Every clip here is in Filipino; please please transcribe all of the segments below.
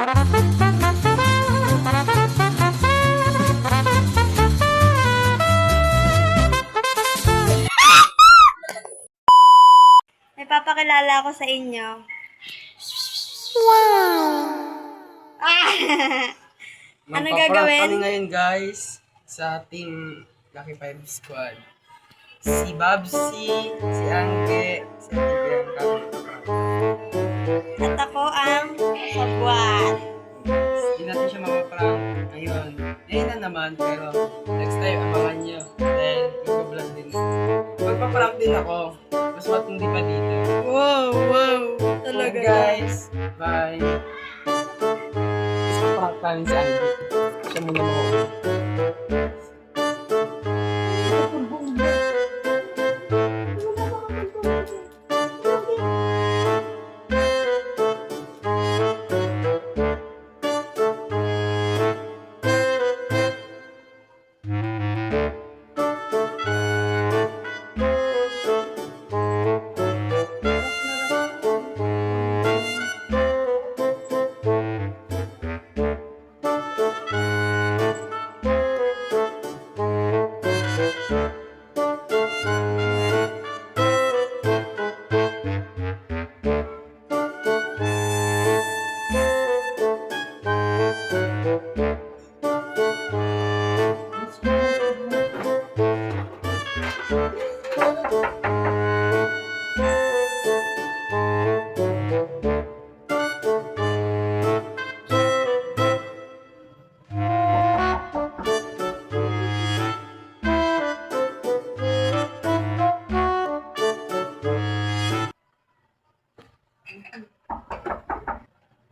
May papakilala ako sa inyo. Wow! Ano gagawin? Kami ngayon guys sa Team Lucky 5 Squad. Si Babsi, si Angge, si Ate Bianca. At ako ang Sagwan. Hindi natin siya mapaprank ngayon. Ngayon na naman, pero next time abangan nyo. Then, mag-vlog din. Magpaprank din ako. Mas matindi pa dito. Wow, wow. Talaga. Guys, bye. Gusto prank namin si Angge. Siya muna mauna.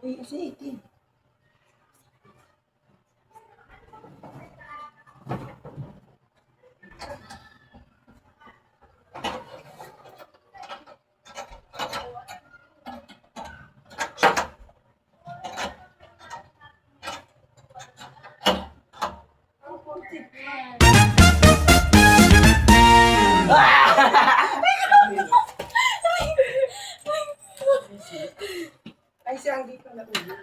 Uy, kasi itin. Ay, si Angge pala ulo.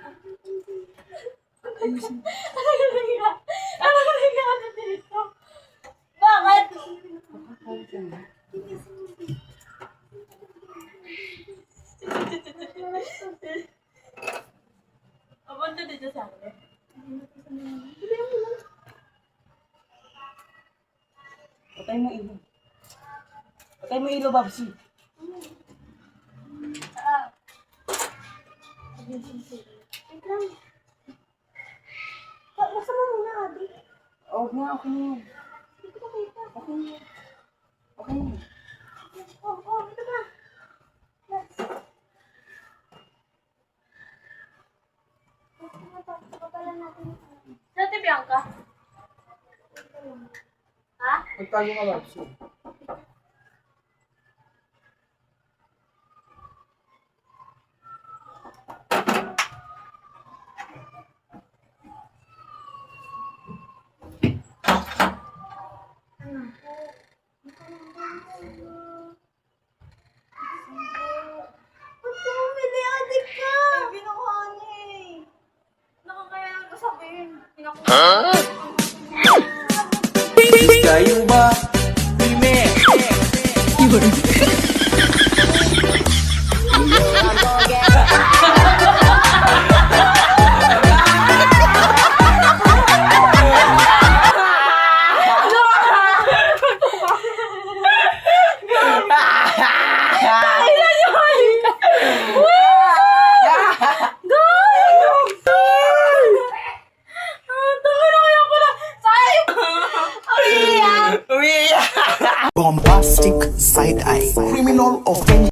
Ano nangyari dito? Bakit? Abanda dito sa akin. Patay mo ilo. Patay mo ilo, Babsi. Wait lang. Basta mo muna, Abi. Okay na, okay na. Hindi ko makita. Okay na. Okay na. Ito ba? Dati Bianca? Ha? Magtago ka, Babsi. Ba't ka bumili, adik ka? Binuha niya eh. Nakakaya lang ko sabihin. Kayo ba? Hime! Bombastic side